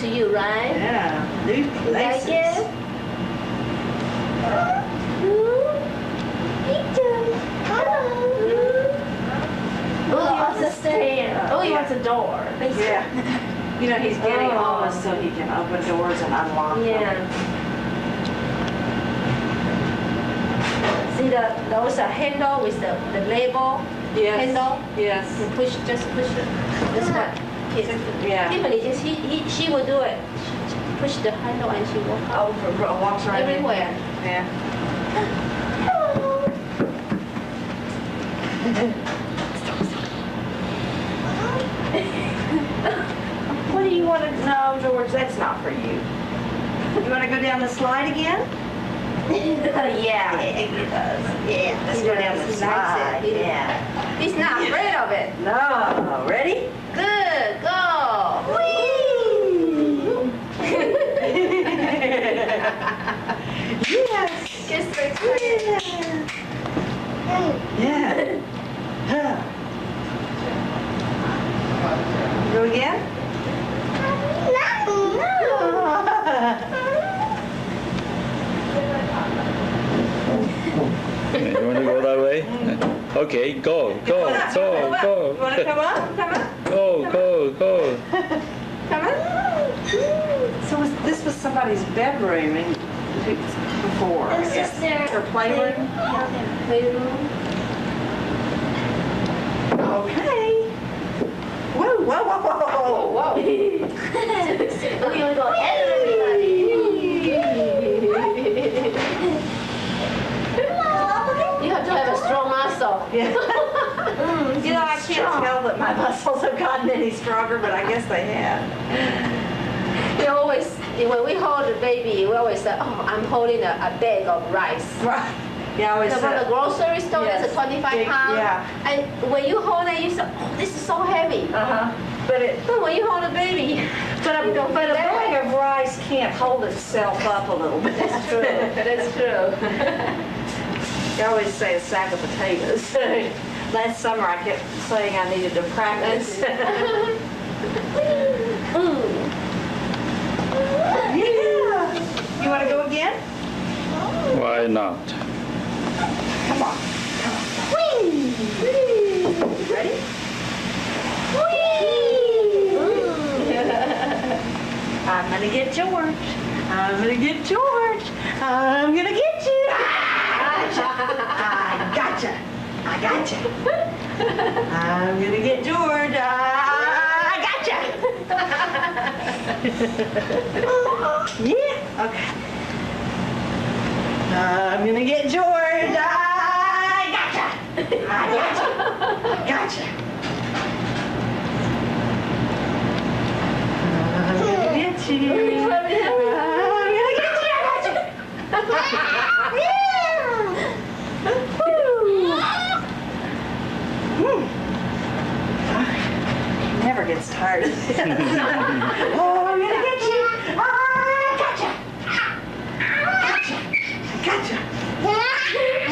to you, right? Yeah, new places. Like it? Oh, he wants a stand. Oh, he wants a door. Yeah. You know, he's getting homeless so he can open doors and unlock them. Yeah. See those handle with the label Yes. handle? Yes. You push, just push it. That's what kids. Yeah. Tiffany, she will do it. She push the handle and she walk out. Oh, walks right in. Everywhere. Yeah. What do you want to know, George? That's not for you. You want to go down the slide again? Yeah, he does. Yeah, let's go down the slide. Yeah. He's not afraid of it. No, ready? Good, go. Yes. Just like that. Yeah. Huh. Go again? You want to go that way? Okay, go. You want to come up? Come up. Go. Come on. So this was somebody's bedroom before, I This guess. is their Or playroom? Playroom. Okay. Whoa. Whoa. Oh, you want to go everybody. You have to have a strong muscle. Yeah. You know, I can't tell that my muscles have gotten any stronger, but I guess they have. We always, when we hold the baby, we always say, oh, I'm holding a bag of rice. Right. Yeah, I always From the grocery store, Yes. that's a 25 Big, pound. yeah. And when you hold it, you say, oh, this is so heavy. Uh-huh. But when you hold a baby, But a bag of rice can't hold itself up a little bit. that's true. That's true. I always say a sack of potatoes. Last summer I kept saying I needed to practice. Yeah. You want to go again? Why not? Come on. Ready? I'm gonna get George. I'm gonna get George. I'm gonna get you. I gotcha. I'm gonna get George. I gotcha. Yeah. Okay. I'm gonna get George. I gotcha. Gotcha. I'm gonna get you. I'm gonna get you. I gotcha. Never gets tired of this. Oh, I'm gonna get you. I gotcha. Gotcha.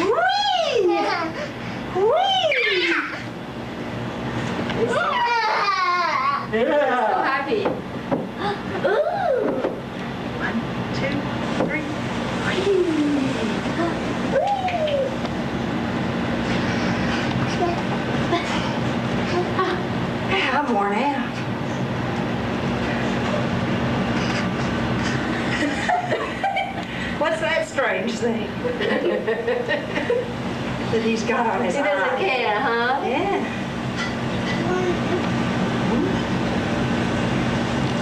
Whee! Whee! So happy. One, two, three. I'm worn out. What's that strange thing that he's got on his He doesn't eye? care, huh? Yeah.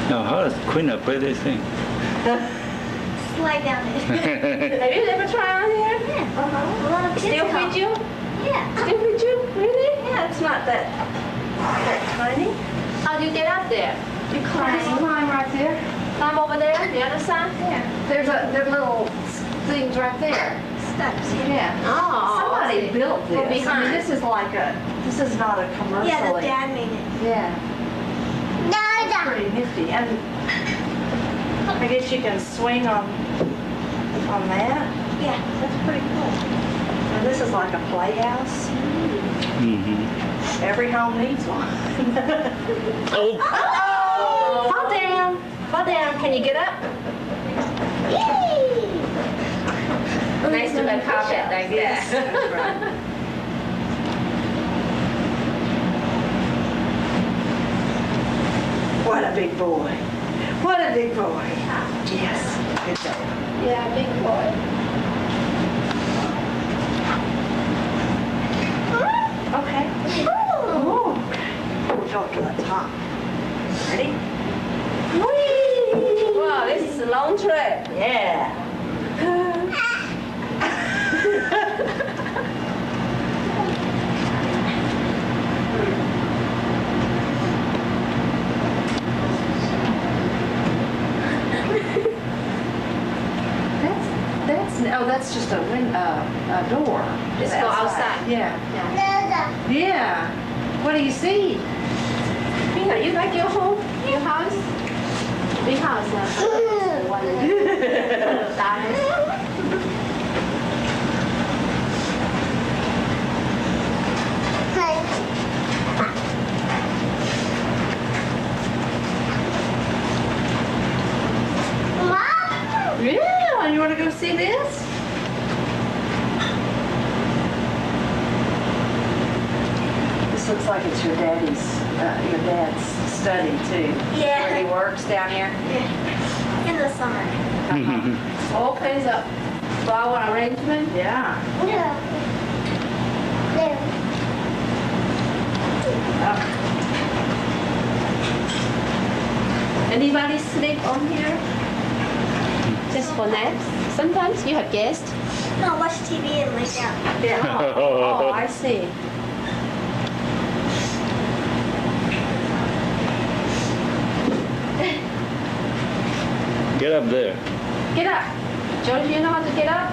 Now, how does Queen play this thing? Slide down it. Have you ever tried on here? Yeah. A lot of kids Still come. fit you? Yeah. Still fit you? Really? Yeah, it's not that tiny. How do you get up there? You climb. Climb right there. Climb over there, the other side? Yeah. There's little things right there. Steps. Yeah. Oh. Somebody built this. From I mean, behind. this is not a commercial. Yeah, the dad made it. Yeah. Pretty nifty. And I guess you can swing on that. Yeah. That's pretty cool. And this is like a playhouse. Mm-hmm. Every home needs one. Oh, Oh! Fall down. Fall down. Can you get up? Yay! Nice to have carpet like Yes, that. that's right. What a big boy. What a big boy. Yes, good job. Yeah, big boy. Okay. Ooh, okay. We'll go up to the top. Ready? Whee! Wow, this is a long trip. Yeah. That's just a door. Just go outside. Yeah. Yeah. Yeah. What do you see? Pina, you like your home? Your house? Big house. One Yeah. You want to go see this? This looks like it's your dad's study too. Yeah. Where he works down here. In the summer. all kinds of flower arrangement. Yeah. Yeah. There. Anybody sleep on here? Just for naps? Sometimes you have guests. No, watch TV and lay down. Yeah. Oh, I see. Get up there. Get up. George, you know how to get up?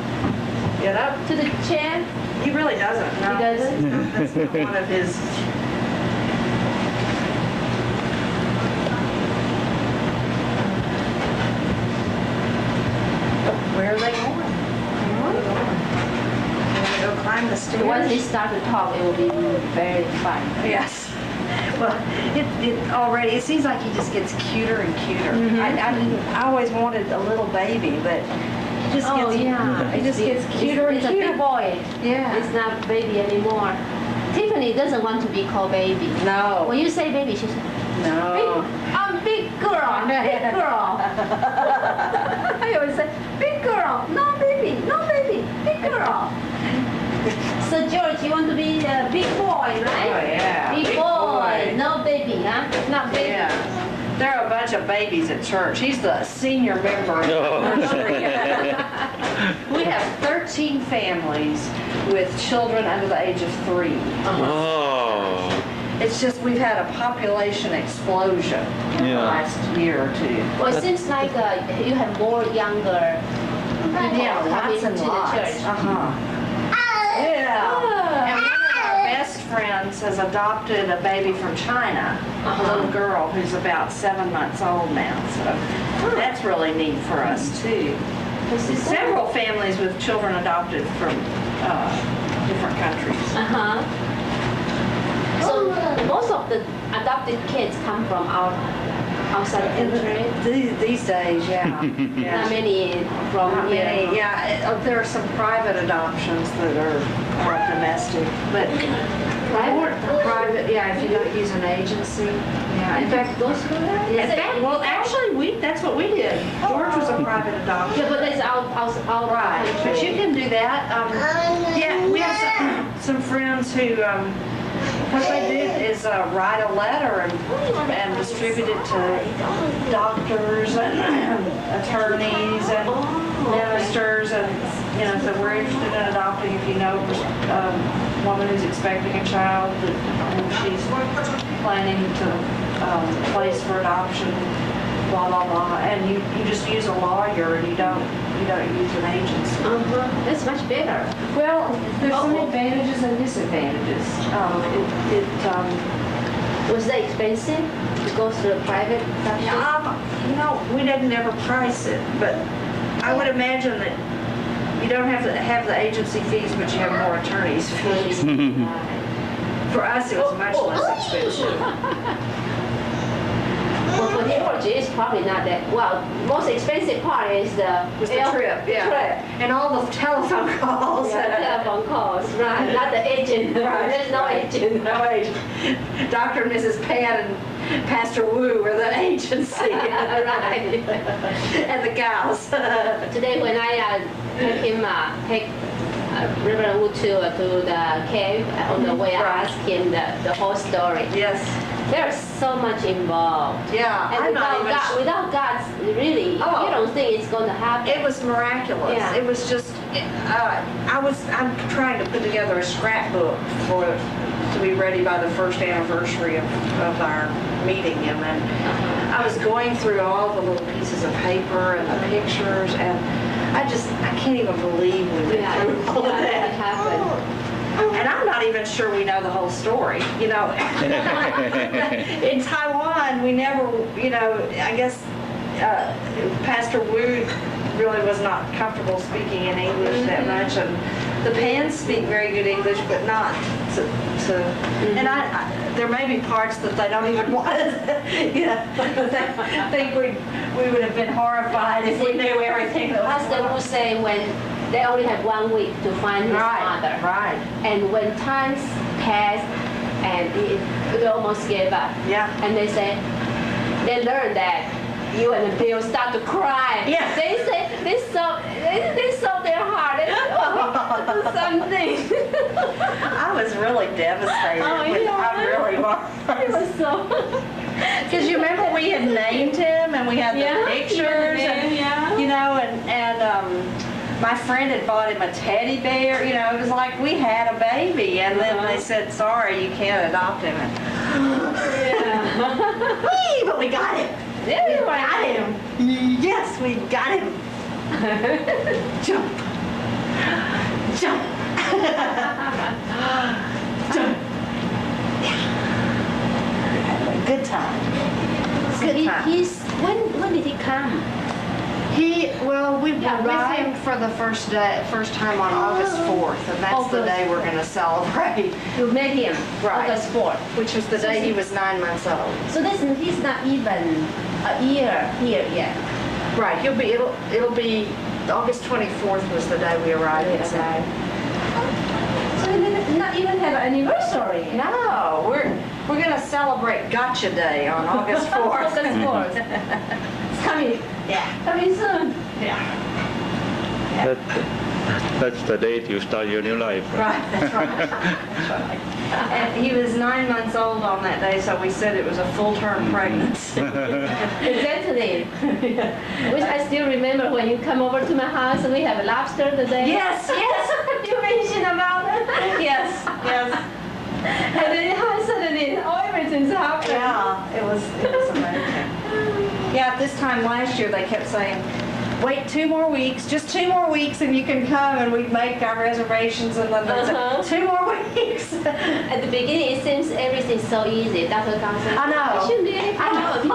Get up. To the chair? He really doesn't. No. He doesn't? That's not one of his. Where are they going? They're gonna go climb the stairs. Once they start to talk, it will be very fun. Yes. Well, it seems like he just gets cuter and cuter. I always wanted a little baby, but he just Oh, gets yeah. he just gets cuter It's and a cuter. big boy. Yeah. It's not baby anymore. Tiffany doesn't want to be called baby. No. When you say baby, she says, No. I'm big girl, big girl. I always say, big girl, no baby, big girl. So George, you want to be a big boy, right? Oh, yeah. Big Big boy, boy. no baby, huh? Not baby. Yeah. There are a bunch of babies at church. He's the senior member. Oh. We have 13 families with children under the age of 3. Oh. It's just we've had a population explosion in the Yeah. last year or two. Well, it seems like you have more younger people Yeah, coming lots to and the lots. church. Uh-huh. Yeah. And one of our best friends has adopted a baby from China, a little girl who's about 7 months old now. So that's really neat for us too. Several families with children adopted from different countries. Uh-huh. So most of the adopted kids come from outside the country. These days, yeah. Not Yeah. many from Not here. many, yeah. There are some private adoptions that are domestic, but private, yeah, if you don't use an agency. Yeah, in fact, Those who are? in fact, well, actually, that's what we did. George was a private adoption. Yeah, but that's out Right, country. but you can do that. Yeah, we have some friends who, what they do is write a letter and distribute it to doctors and attorneys and ministers and, so we're interested in adopting if you know a woman who's expecting a child and she's planning to place for adoption, blah, blah, blah. And you just use a lawyer and you don't use an agency. That's much better. Well, there's some Oh. advantages and disadvantages. Was that expensive to go through a private adoption? We didn't ever price it, but I would imagine that you don't have to have the agency fees, but you have more attorney's fees. For us, it was much less expensive. Well, for Georgia, it's probably not that. Well, most expensive part is the trip, yeah. And all the telephone calls. Yeah, telephone calls, right? Not the agent. Right, There's no right. agent. No agent. Dr. and Mrs. Pan and Pastor Wu are the agency. Right. And the gals. Today, when I take Reverend Wu to the cave, on the way, I Right. asked him the whole story. Yes. There's so much involved. Yeah. And I'm not even sure. without God, really, Oh. you don't think it's going to happen. It was miraculous. Yeah. It was just, I'm trying to put together a scrapbook to be ready by the first anniversary of our meeting him. And I was going through all the little pieces of paper and the pictures, and I can't even believe we went through all of it that. happened. And I'm not even sure we know the whole story, you know. In Taiwan, we never, you know, I guess Pastor Wu really was not comfortable speaking in English that much, and the Pans speak very good English, but not to and there may be parts that they don't even want to, you know, I think we would have been horrified if we knew everything that was Pastor going on. will say when they only have 1 week to find his mother. Right. And when times pass and they almost gave up. Yeah. And they say, they learn that you and Bill start to cry. Yeah. They say, they sold their heart. They say, oh, we have to do something. I was really devastated. Oh, yeah. I really It was. was so. Because you remember we had named him and we had the Yeah, pictures, and, yeah. you know, and my friend had bought him a teddy bear. You know, it was like we had a baby, and then they said, "Sorry, you can't adopt him." And, Yeah. whee, but we got him. Yeah, We got him. Yes, we got him. Jump, jump, jump. Good time. Good time. When did he come? We were Yeah, with right. him for the first time on August 4th, and that's the day we're going to celebrate, You met him Right. August 4th. which was the day he was 9 months old. So he's not even a year here yet. Right, it'll be, August 24th was the day we arrived in San. So he did not even have an anniversary. No, we're going to celebrate Gotcha Day on August 4th. August 4th. It's coming. Yeah. Coming soon. That's the date you start your new life. Right, that's right. That's right. And he was 9 months old on that day, so we said it was a full-term pregnancy. Exactly. Which I still remember when you come over to my house and we have a lobster today. Yes, yes. You mentioned about it. Yes, yes. And then suddenly, everything's happening. Yeah, it was amazing. Yeah, at this time last year, they kept saying, wait 2 more weeks, just 2 more weeks and you can come, and we'd make our reservations, and then they'd say, 2 more weeks. At the beginning, it seems everything's so easy. Dr. Gong said, I know. It shouldn't be any problem.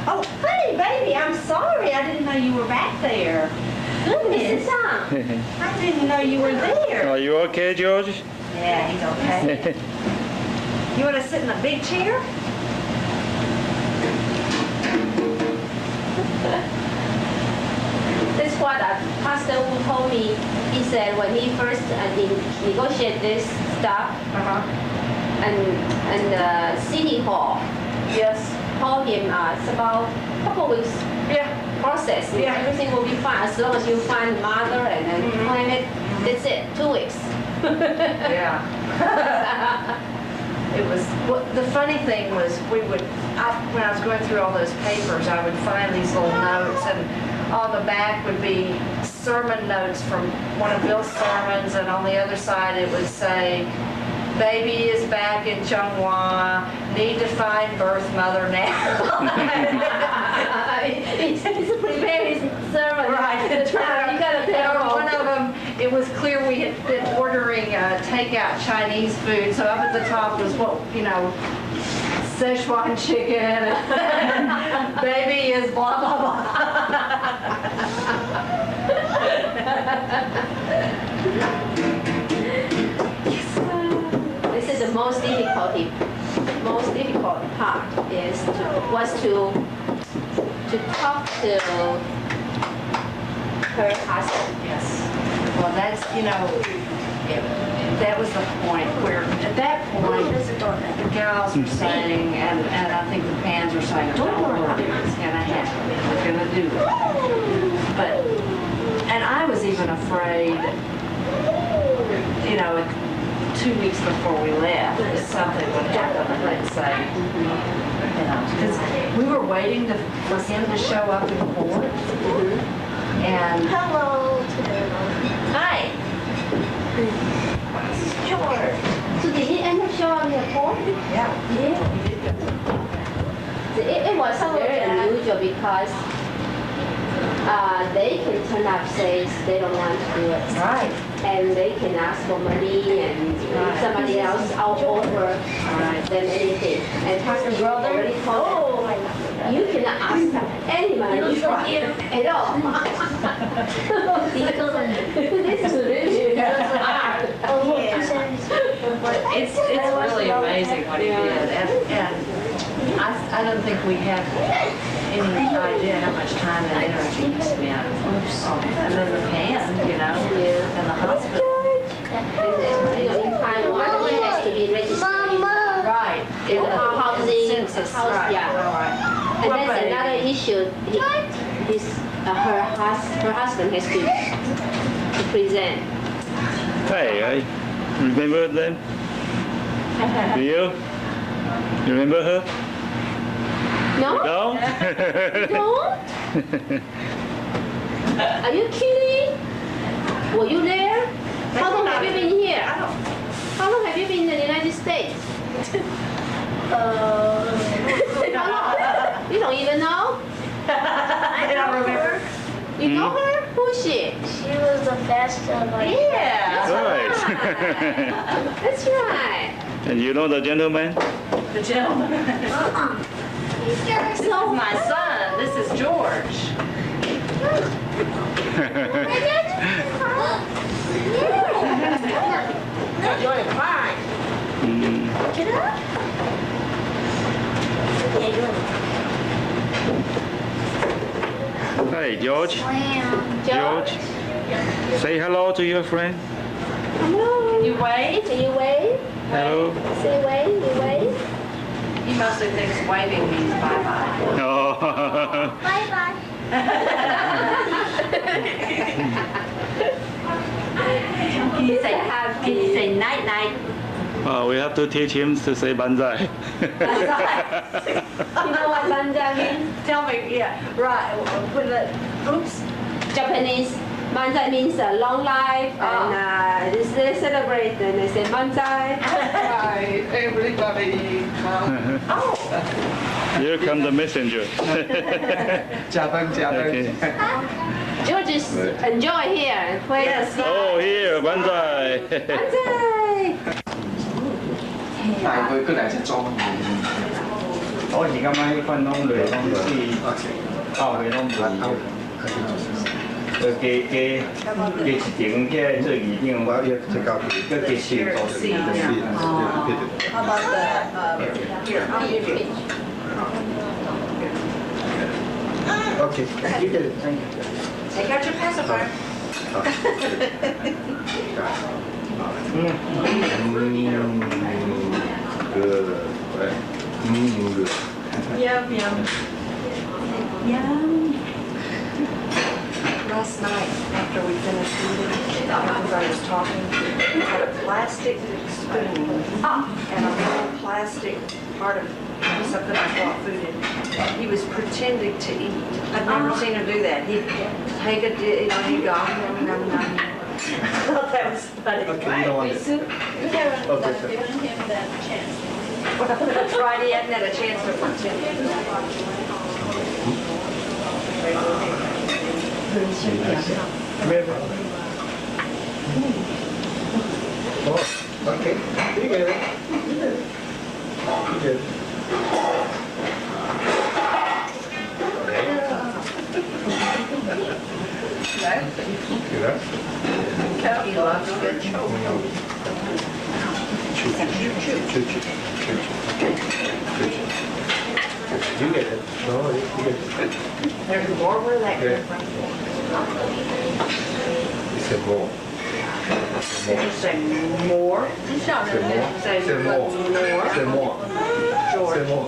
Oh, honey, baby, I'm sorry. I didn't know you were back there. Goodness. Sit down. I didn't know you were there. Are you okay, George? Yeah, he's okay. You want to sit in a big chair? This is what Pastor Wu told me. He said when he first negotiated this stuff, and City Hall told him it's about a couple weeks process. Yeah. Everything will be fine as long as you find mother and then plan it. That's it, 2 weeks. Yeah. It was, well, the funny thing was when I was going through all those papers, I would find these little notes, and on the back would be sermon notes from one of Bill's sermons, and on the other side it would say, baby is back in Chunghwa, need to find birth mother now. It's prepared his sermon. Right. You gotta tell One of them, it was clear we had been ordering takeout Chinese food, so up at the top was Szechuan chicken, baby is blah, blah, blah. This is the most difficulty most difficult part was to talk to her husband. Yes. Well, that's, you know, that was the point where, at that point, the gals were saying, and I think the fans were saying, don't worry, it's gonna happen, we're gonna do it. But, and I was even afraid, you know, 2 weeks before we left, that something would happen, and they'd say, you know, because we were waiting for him to show up in court. And Hello to everyone. hi. George. So did he end up showing the court? Yeah. It was very unusual because they can turn up say they don't want to do it. Right. And they can ask for money and somebody else out over them anything. And Pastor Brother already told them, you cannot ask any money from him at all. This is really hard. Oh, yeah. It's really amazing what he did. And I don't think we have any idea how much time and energy he spent. And then the band, you know, and the hospital. In Taiwan, it has to be registered. Right. In the Housing, census, house, right. yeah. All right. And that's another issue. Her husband has to present. Hey, I remember them? Do you? You remember her? No? No? No? Are you kidding? Were you there? How long have you been here? How long have you been in the United States? How long? You don't even know? I don't remember. You know her? Who is she? She was the best of my Yeah. Right. That's right. And you know the gentleman? The gentleman. This is my son. This is George. You want to cry? Mm. Get up. Yeah, you want to Hey, George. slam. George. Say hello to your friend. Hello. You wave? Can you wave? Hello. Say wave. You wave? He mostly thinks waving means bye-bye. Oh. Bye-bye. Can you say night-night? We have to teach him to say banzai. You know what banzai means? Tell me, yeah, right. With the, oops. Japanese. Banzai means long life, and they celebrate and they say banzai. Hi, everybody. Oh, Here comes the messenger. Okay. George is enjoy here and play the song. Oh, here, banzai. Banzai. 大概佢嚟隻裝我而家咪分窿嚟窿去包佢窿去，嘅一定嘅最一定我要即刻嘅嘅事。 how about the, here, I'll give you. OK， Take out your pacifier. Good. Good. Yum, yum. Yum. Last night, after we finished eating, because I was talking, we had a plastic spoon and a little plastic part of something I brought food in. He was pretending to eat. I've never seen him do that. He'd take a, he'd go, nom, nom, nom. I thought that was funny. OK，呢個我哋。OK， That's right, he hadn't had a chance to pretend. OK，呢個咧，呢個。He loves good chocolate. You get it. No, you get it. There's more where that came from. It's a more. Did you say more? Say more. Say more. George. Say more.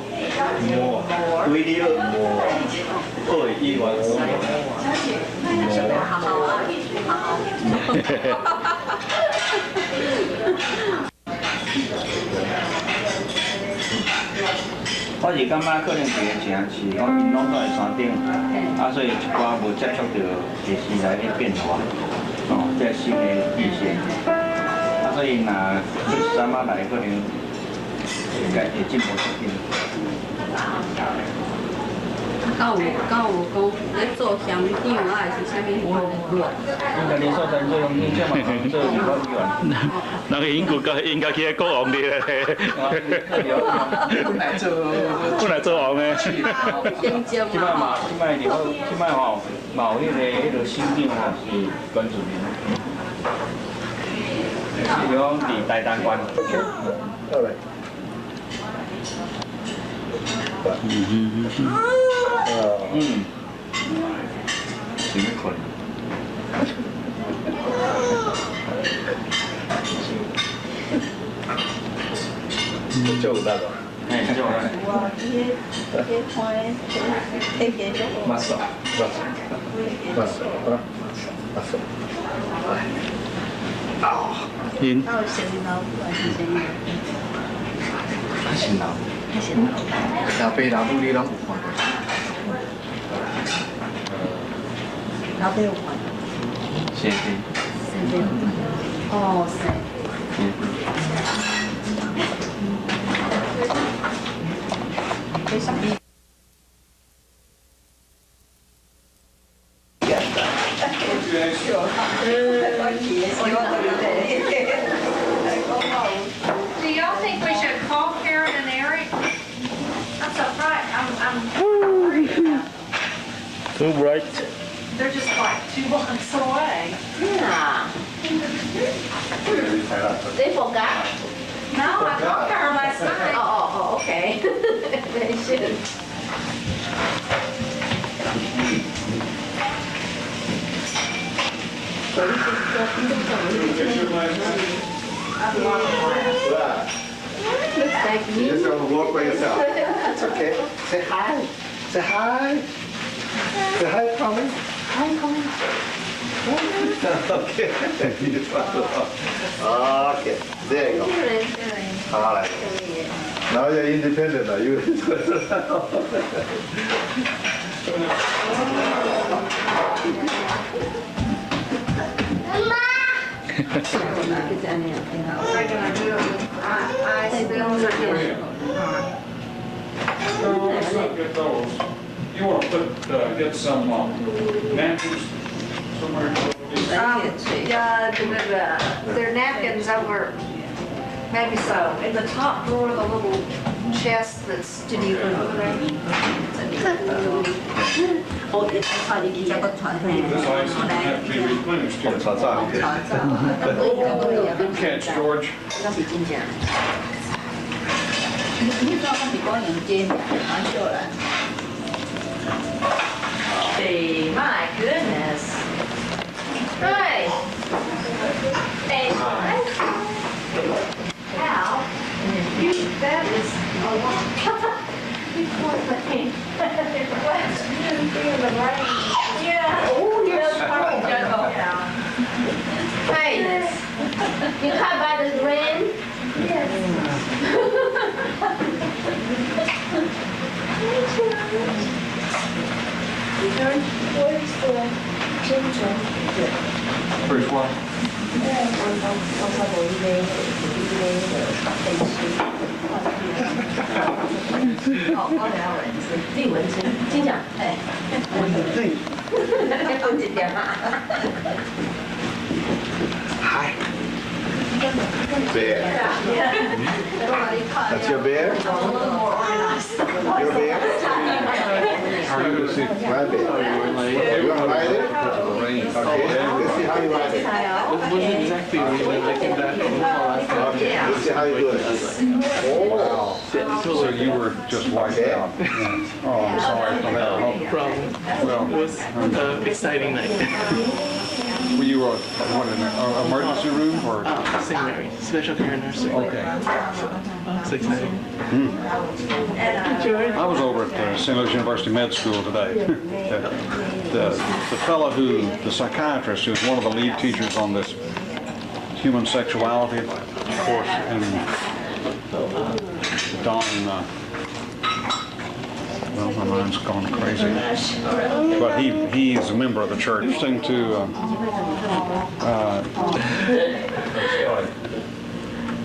More. Video more. 我是感觉可能是个城市，我拢住在山顶，所以一寡无接触到地势内的变化，这新的意见，所以若你三仔来可能会进步一点。有讲咧做香肠啊，还是啥物饭？因为你所在做用你这嘛做是我语言。那个英国应该去国王的咧，本来做王的。先接即摆嘛，即摆吼，嘛有迄个新店吼是原住民，是讲伫大东关。是咩困？就有得咯。哎，就有得。马手，因还有先老还是先老？较辛劳。老爸老母你拢有看过？老爸有看？谢谢。哦，是。为什么？Do y'all think we should call Karen and Eric? I'm surprised. I'm too bright. They're just like 2 blocks away. Yeah. They forgot. No, I talked to her last night. Oh, okay. They should. Looks like me. You just don't walk by yourself. It's okay. Say hi. Say hi. Say hi, Tommy. Hi, Colin. Okay. Okay. There you go. All right. Now you're independent. Are you? They're gonna do it with ice bills or Get those. You want to get some napkins somewhere? Their napkins over, maybe so, in the top drawer of the little chest that's over there. Oh, it's probably the This ice doesn't have to be replenished here. Good catch, George. Hey, my goodness. Hey. Hey, Al, that is a lot. You poor thing. Be in the rain. Yeah. Oh, you're sorry, Juggle. Hey, You come by the rain? First one. 李文清，真正，哎，放一点啊。 Hi. Bear. That's your bear? Your bear? My bear. You want to ride it? Okay, let's see how you like it. wasn't exactly originally like that. Okay, let's see how you do it. Oh, wow. So you were just wiped Okay. out. Yeah. Oh, I'm sorry for that. No problem. It was an exciting night. Were you what, in an emergency room or? St. Mary, special care nursing. Okay. It's exciting. I was over at St. Louis University Med School today. The fellow the psychiatrist who's one of the lead teachers on this human sexuality course in Don, well, my mind's gone crazy. But he's a member of the church. Interesting to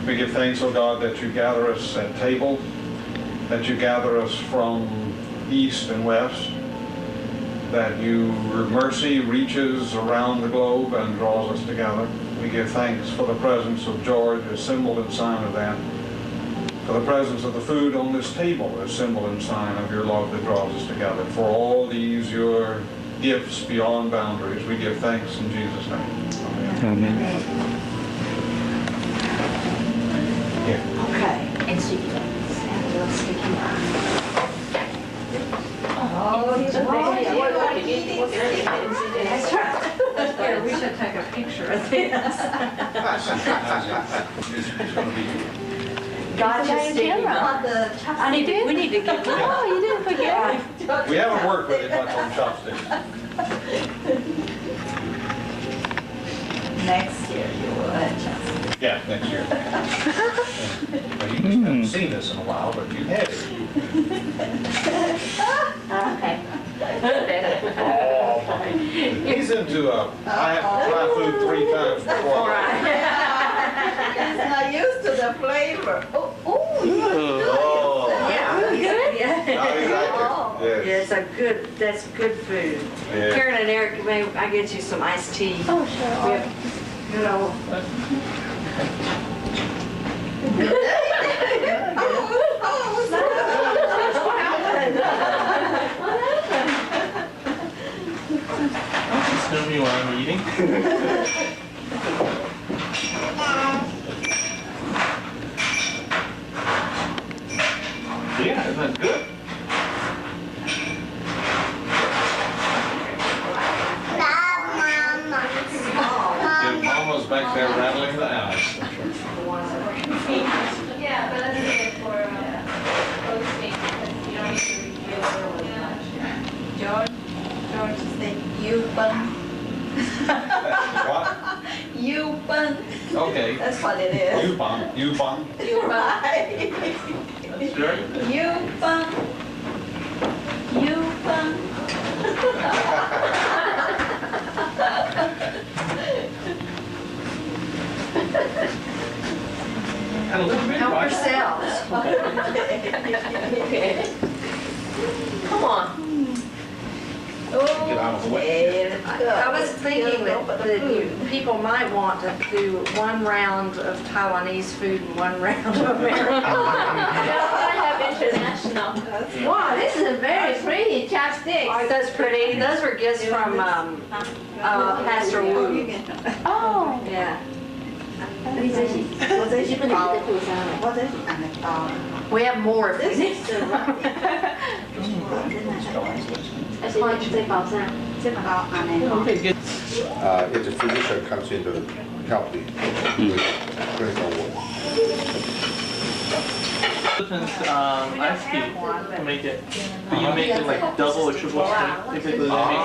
we give thanks, O God, that you gather us at table, that you gather us from east and west, that your mercy reaches around the globe and draws us together. We give thanks for the presence of George, a symbol and sign of that. For the presence of the food on this table, a symbol and sign of your love that draws us together. For all these, your gifts beyond boundaries, we give thanks in Jesus' name. Amen. Okay. And sweet. That's right. Here, we should take a picture of this. It's going to be. God just sticking on the. We need to get. Oh, you didn't forget. We haven't worked with it much on chopsticks. Next year you will have chance. Yeah, next year. Well, you just haven't seen this in a while, but you had it. Okay. He's into I have to try food 3 times before. He's not used to the flavor. Oh, Yeah. Good? now you like it. Yes. That's good food. Yeah. Karen and Eric, may I get you some iced tea? Oh, sure. You know. It's gonna be while I'm eating. Yeah, isn't that good? Your mama's back there rattling the house. Yeah, but that's good for posting, because you don't need to reveal really much. George said, you bun. What? You bun. Okay. That's what it is. You bun. You bun. You right. That's right. You bun. You bun. And a little bit. Help right? yourselves. Come on. Get out of the way. I was thinking that people might want to do one round of Taiwanese food and one round of American. I have international. Wow, this is a very pretty chopstick. Aren't those pretty? Those were gifts from Pastor Wu. Oh, Yeah.你这是，我这是不能在裤上了。我这是按的包。We have more if we need. 而且你在包上，这个包按的。 Okay, good. If the physician comes in to help the clinical work. Ice tea to make it. But you make it like double or triple strength. Typically they make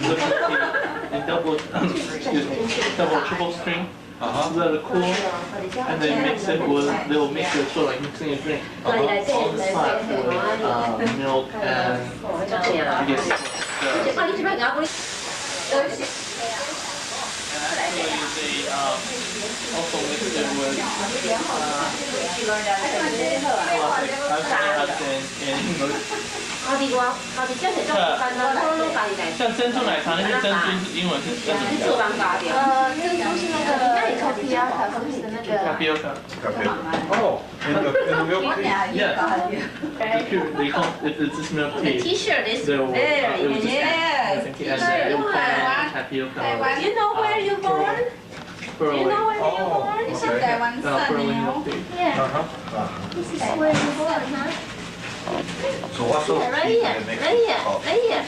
liquid tea in double, excuse me, double or triple strength. Let it cool, and then mix it with, they'll make it sort of like mixing a drink. On the side with milk and I guess. Oh,你这边拿过来。 And actually, they also mix it with classic I've in English. 咖喱瓜，咖喱这是做干的，做咖喱奶。像珍珠奶茶那些珍珠英文是怎么做讲？完咖喱。珍珠是那个咖啡啊，咖啡是那个。 Tapioca. Oh, in the milk tea? Yes. They call it, it's just milk The tea. T-shirt is They will, very it will just add, I think it adds milk and tapioca. Do you know where you born? Do you know where you born? Is it Pearly milk tea. Yeah. This is where you born, huh? So what's those Yeah, right teeth here, that make right it here, called? right here.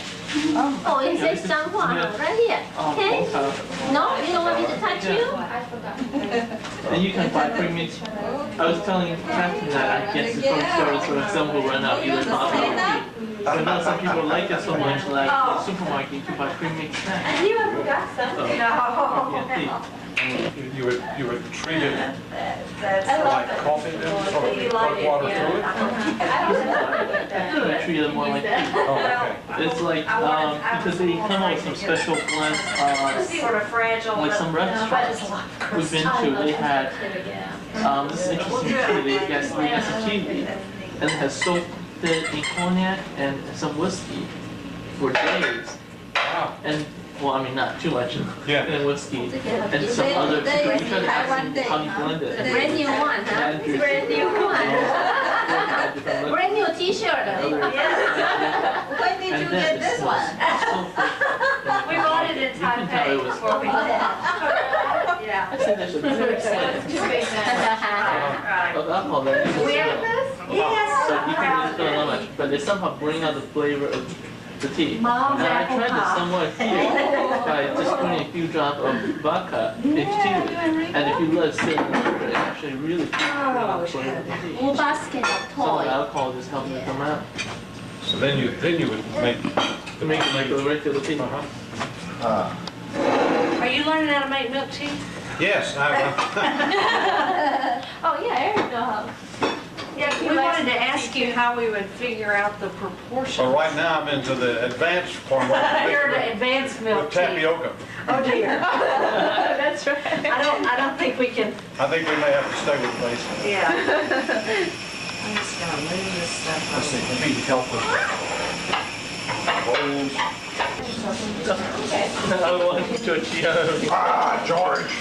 Oh, it says Changhua, huh? Right here. Okay. No, you don't want me to touch you? And you can buy premix. I was telling Catherine that I guess it's from stores where some will run out either coffee or tea. But now some people like it so much that in the supermarket you can buy premix snacks. I knew I forgot something. Coffee and tea. You would treat it That's like coffee then, sort of put water through it? I treat it more like tea. Oh, okay. It's like, because they come out with some special blends, sort of fragile. like some restaurants we've been to, they had, this is interesting too, they got some tea leaf, and it has soaked it in cognac and some whiskey for days. Wow. And, well, I mean, not too much Yeah. in whiskey, and some other, we try to ask them how you blend it. The brand new one, huh? Yeah, and Brand new one. Brand new T-shirt. When did you get this one? We bought it in Taipei before we Yeah. I think there's a very slight of alcohol that you can smell. Yes. So you can really feel how much, but they somehow bring out the flavor of the tea. Mom's And I apple tried pie. this somewhat here by just putting a few drops of vodka in tea. And if you let it sit in the liquor, it actually really brings out the flavor of the tea. Full basket of Some of the toy. alcohol just helps it come out. So then you would make To make it like a regular tea. Are you learning how to make milk tea? Yes, Oh, yeah, Eric knows how. Yeah, we wanted to ask you how we would figure out the proportion. so right now I'm into the advanced form You're with the advanced milk tea. tapioca. Oh dear. That's right. I don't think we can. I think we may have to stay with base. Yeah. I'm just gonna move this stuff. Let's see, let me help with bowls. Another one, Georgiano. Ah, George.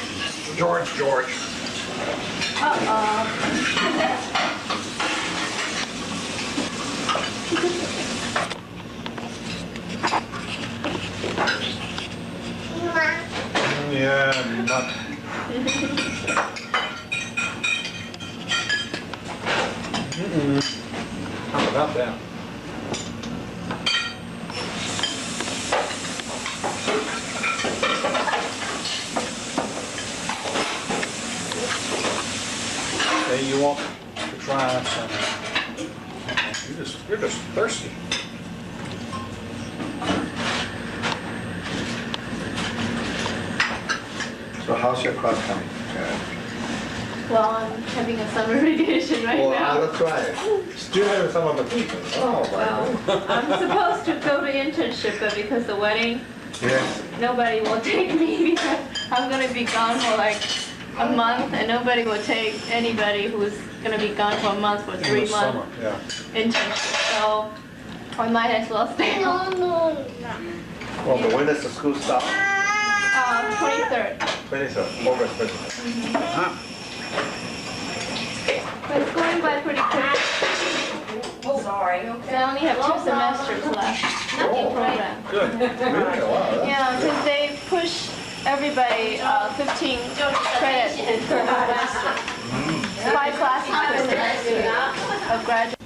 Yeah, not. How about that? Hey, you want to try some? You're just thirsty. So how's your class coming? Well, I'm having a summer vacation right Well, now. that's right. Still having some of the people. Oh, Well, I'm supposed to go to internship, but because the wedding, Yes. nobody will take me because I'm gonna be gone for like a month, and nobody will take anybody who's gonna be gone for a month for In the 3 summer, months yeah. internship. So I might as well stay home. Well, but when does the school start? 23rd. 23rd, August 23rd. But it's going by pretty quick. Sorry. I only have 2 semesters left in the program. Good. Really? Wow. Yeah, because they push everybody 15 credits per semester. 5 classes per semester of graduate.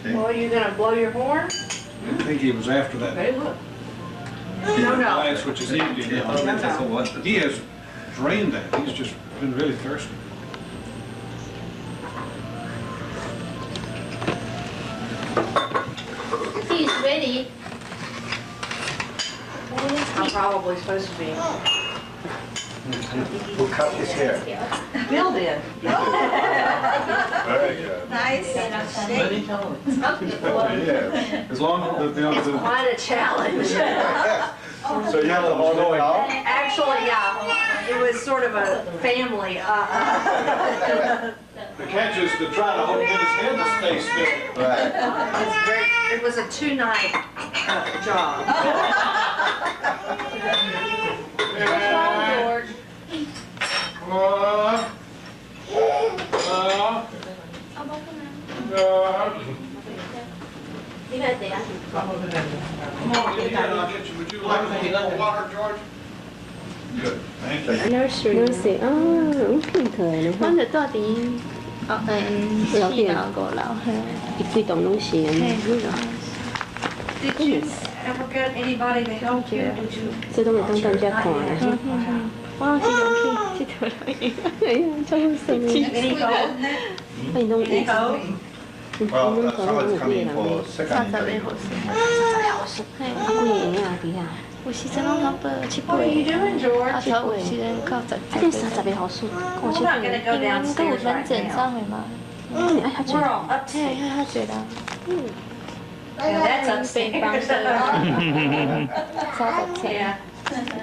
Well, are you gonna blow your horn? I think he was after that. Hey, look. No. Glass, which is empty now. He has drained that. He's just been really thirsty. Tea is ready. I'm probably supposed to be. Who cut his hair? Bill did. Very good. Nice. Very talented. Yes. As long as the Quite a challenge. So you have to hold it out? Actually, yeah. it was sort of a family. The catch is to try to hold his head to stay still. Right. It was a 2-night job. What's wrong, George? Come on, Indiana, I'll get you. Would you like a little more water, George? Good, thank you. Nursery. Nursery 哦，很可爱呢。阮就住伫4楼5楼，伊规栋拢是安尼。 Did you ever get anybody to help you? Did you? 这拢会当当遮看的。我有去去佚佗来。哎呀，超好生的。 Any gold in it? 哎，拢 Any gold? Well, someone's coming for second 30 interview. 号数。嘿，啊，几个婴仔伫遐？有时阵拢差不多7 What are you doing, 啊， George? 头有时阵到10。啊，这30个号数，我 We're 去 not gonna go 因为阮搁有 downstairs 门诊 right 上 now. 的嘛。你爱较 We're 久。 all 嘿， upstairs. 遐侪人。 Yeah, that's 病房 upstairs. 的。 Yeah.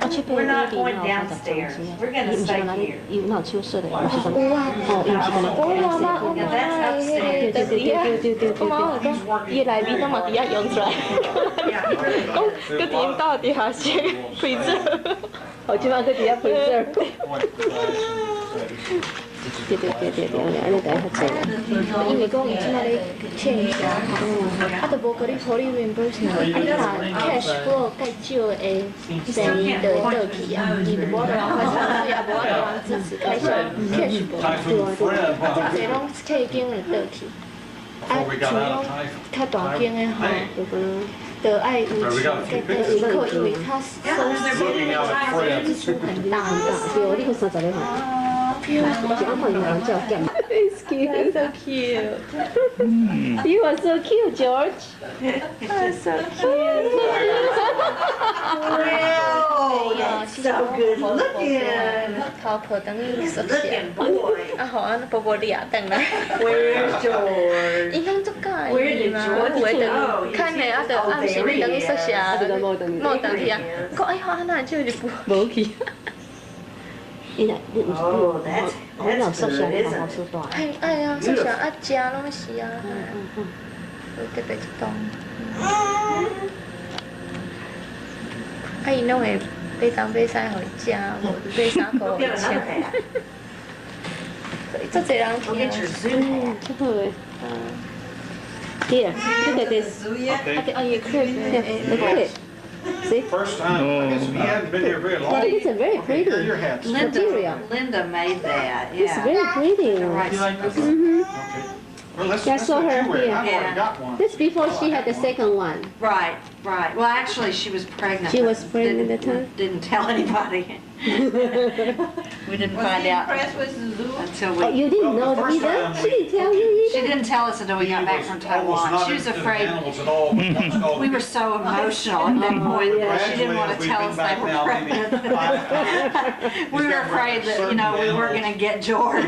我去陪 We're 你 not 里 going 头发展 downstairs. 中 We're gonna 伊毋是 stay 讲哪里 here. 伊有手势的，我是讲哦，伊毋是讲那我妈妈，我 Yeah, 妈 that's 妈 upstairs. 对对对对对对我妈有讲，伊内面拢嘛伫遐用出来， Yeah, he really 讲 does. 搁伫因兜底下先开着。哦，即摆去伫遐陪这。 What the 对对对对对，安尼甲伊较济。因为讲伊即摆咧欠钱，啊，都无甲你互你 reimbursement，啊，你若 cash flow 介少的生意就会倒去啊，伊就无得人开厂水，啊，无得人支持开销 cash 无，这拢客经会倒去。啊，像拢较大间的吼，就爱有钱，有靠，因为他收支很大很大。对，你看30个吼。是安看伊人照减。Excuse. So cute. You are so cute, George. So cute. Well, Yeah, that's so good looking. 头抱等于熟悉， Looking boy. 啊，互俺婆婆掠等来。 Where's George? 伊拢足介 Where 意 did 嘛， George 有的 go? 等看的啊，就暗时要等于熟悉啊，无等去啊。讲哎，好，那就一步。无去。伊若你毋是 Oh, that's 我老 that's 说 good, 下你 isn't 好 it? 手大。哎哎呀，熟悉啊，食拢是啊，有特别一栋。啊，伊拢会买东买西互伊食，无买衫裤 Go 互伊 get 穿 another。hat. 足侪人 Go 听 get 啊 your。zoo hat. 真好诶。Here, look at this. Okay. Oh, you could. Look at it. See? First time, I guess we haven't been here very long. But it's a very Okay, here are pretty. your hats. Material. Linda made that, It's yeah. very pretty. Right. You like this? Mm-hmm. Okay. Well, let's Yeah, I saw let her you wear it. here. I've already Yeah. got one. That's before she had the second one. Right, right. Well, actually, she was pregnant. She but was pregnant at the time? Didn't tell anybody. We didn't find out until Oh, we. you didn't Well, know the first either? time She didn't tell you She either? didn't tell us until we got back from Taiwan. She was afraid. Animals at all. We were so emotional at that point. She didn't want to tell us they were pregnant. We were afraid that, you know, we weren't going to get George.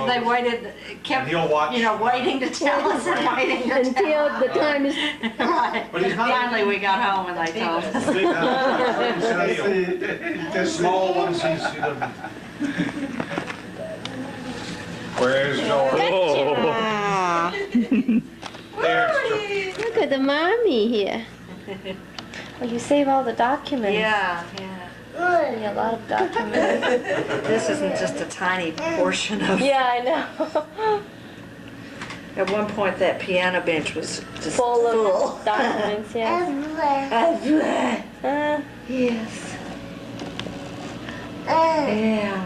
They waited, kept, you know, waiting to tell us and waiting to Until tell the time is... Right. But he's not- Finally, we got home and they told us. The small ones, he doesn't. Where's George? Ah, There's George. look at the mommy here. Oh, you save all the documents. Yeah, yeah. Yeah, a lot of documents. This isn't just a tiny portion of. Yeah, I know. At one point, that piano bench was just Full of documents, yes. Yes. Yeah.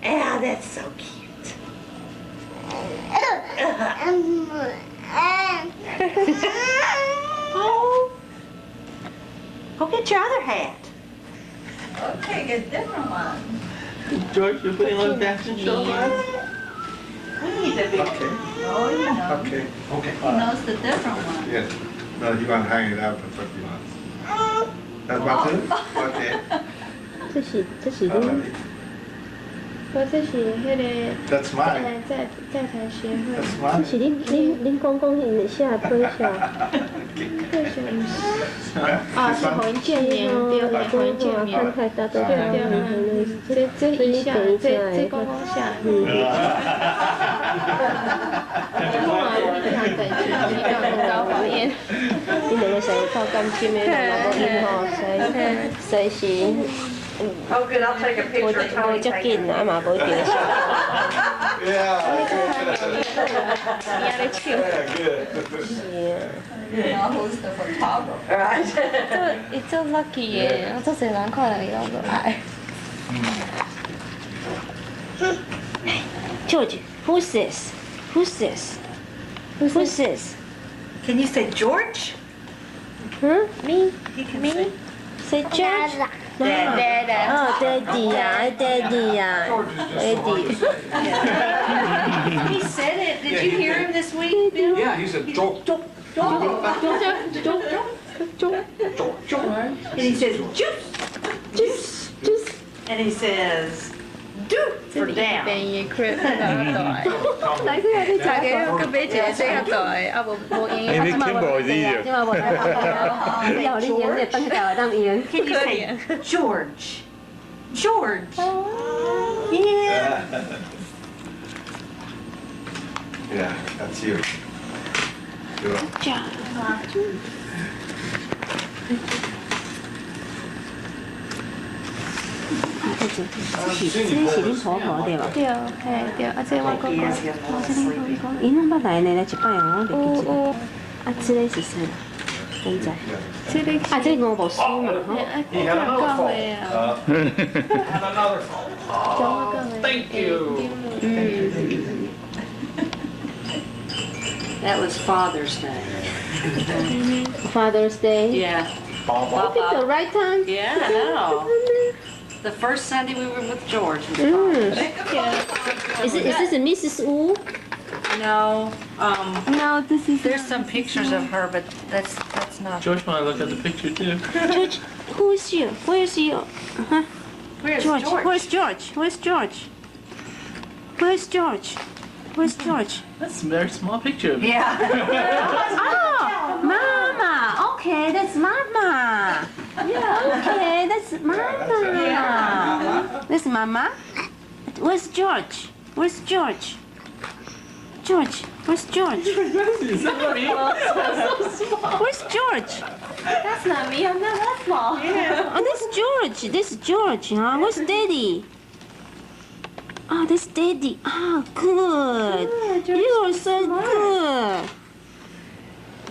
Yeah, that's so cute. Oh. Go get your other hat. Okay, get different one. George, you're putting on dancing show on? We need to be. Okay, Oh, you know. okay, okay. He knows the different one. Yes. No, you want to hang it out for 30 months. That's about it? Okay. 这是你， 我这是迄个 That's mine. 在台协会， That's 这 mine. 是恁公公的下推销。Okay. 退休啊，是同一见面，对，同一见面。看太大都对对，这一下，这公公下。哇，你看在这里高考验。你两个生靠感情的，若无因吼，随时 Oh, good, I'll take a 无 picture. 无 Tony, 遮 thank 紧 you. 啊嘛，无一定会笑。 Yeah. 你在笑。 Who's the photographer? Right. 伊做 lucky 耶，我做侪人看到伊拢都爱。 George, who's this? Who's this? Who's this? Can you say George? Huh? Me? He can Me? say Say George? Dad. Oh, Daddy 啊，Daddy 啊，Daddy。 He said it. Did you hear him this week, Bill? Yeah, he said, George. And he says, juice. And he says, do for down. 便宜 crib 較大。但是你食嘅個比一個最較大，啊無用。因為 Kimber 啲即嘛無睇法，以後你用你等下當用。 Can you say George? George. Yeah. Yeah, that's you. Good. 这是恁婆婆对吧？對，係對，啊這我哥 He 哥 is。getting a little sleepy. 伊拢捌來呢，來一擺我有袂記住。有，啊，這個是啥？現在。這個啊，這五部書嘛，吼。啊，這樣講會啊， And another phone. 講我講會。 Thank you. That was Father's Day. Father's Day. Yeah. I picked the right time. Yeah, I know. The first Sunday we were with George was Father's Day. Is this a Mrs. Wu? No, No, this is there's some pictures of her, but that's not. George wanna look at the picture too. George. Who's you? Where's you? Uh-huh. Where's George. Where's George? Where's George? Where's George? Where's George? That's a very small picture of you. Yeah. Oh, Mama. Okay, that's Mama. Yeah. Okay, that's Mama. That's Mama. Where's George? Where's George? George. Where's George? Where's George? That's not me, I'm not that small. Oh, this George. This George, huh? Where's Daddy? Oh, that's Daddy. Oh, good. You are so good.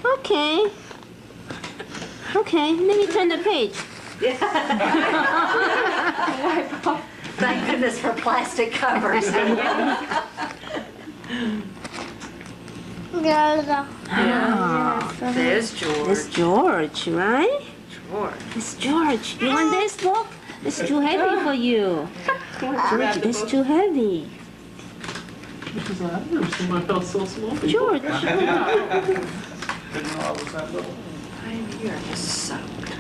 Okay. Okay, let me turn the page. Thank goodness for plastic covers. Ah, There's George. that's George, right? George. It's George. You want this book? It's too heavy for you. George, it's too heavy. I've never seen my felt so small before. George. Didn't know I was that little. You're just soaked.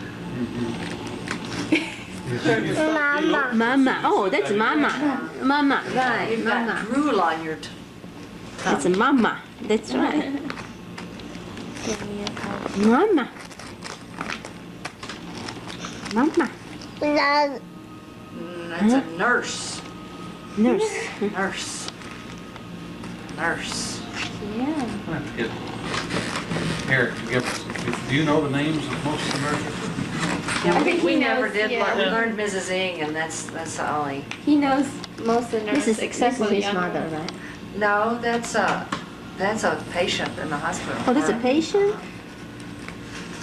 Mama. Oh, that's Mama. Mama, right. You've got Mama. drool on your That's Mama. That's right. Mama. Mama. That's a nurse. Nurse. Nurse. Nurse. Here, do you know the names of most of the nurses? Yeah, we he never knows, did yeah. learn. We learned Mrs. Ng, and that's the only. He knows most of the This nurses is except for the his young mother, one. right? No, that's a patient in the hospital. Oh, that's a patient?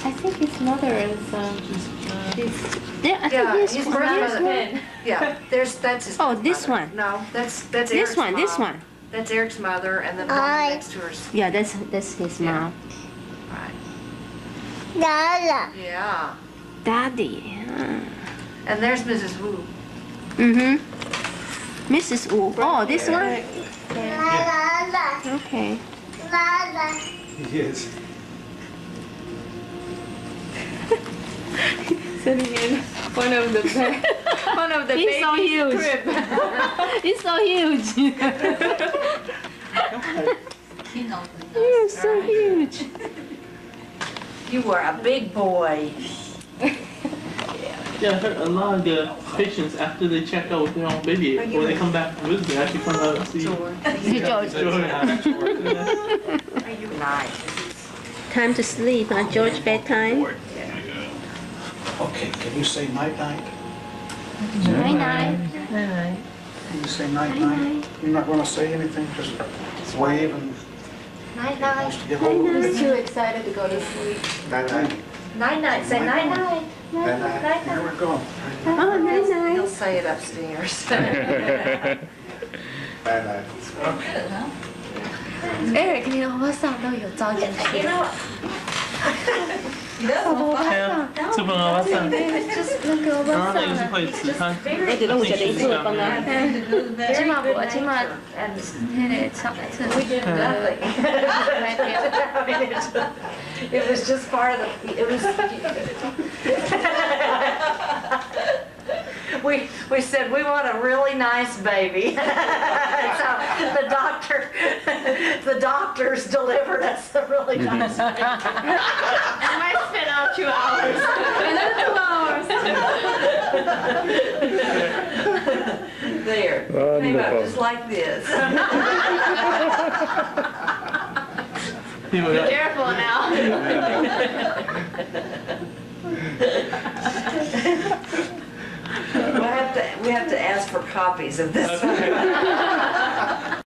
I think his mother is, she's There, I Yeah, think his this grandmother. twin. Yeah, that's his. Oh, this mother. one. No, that's This Eric's one, this mom. one. That's Eric's mother, and then the one next to her's. Yeah, that's his Yeah. mom. Right. Yeah. Daddy. And there's Mrs. Wu. Mm-hmm. Mrs. Wu. Oh, this one? Okay. Yes. sitting in one of the He's so baby's huge. crib. He's so huge. He knows the You're so huge. You were a big boy. Yeah, I heard a lot of the patients after they check out with their own baby, when they come back to visit, they actually come out and see George. Nice. Time to sleep. George bedtime. Okay, can you say night-night? Night night. Can you say night-night? You're not gonna say anything, just wave and Night wants night. to get hold of He's it? too excited to go to sleep. Night-night. Night night. Say night night. Night-night. Here we go. Oh, night night. He'll say it upstairs. Night-night. Eric，你的欧巴桑都有照进去。这本欧巴桑，就是那个欧巴然后那个是桑。会吃它。我哋拢有食零食饭啊。今嘛无，今嘛迄个炒It was just part of the, it was. We said we want a really nice baby. So the doctors delivered us a really nice baby. I might spend out 2 hours. There, came out Wonderful. just like this. People got- Careful now. We have to ask for copies of this.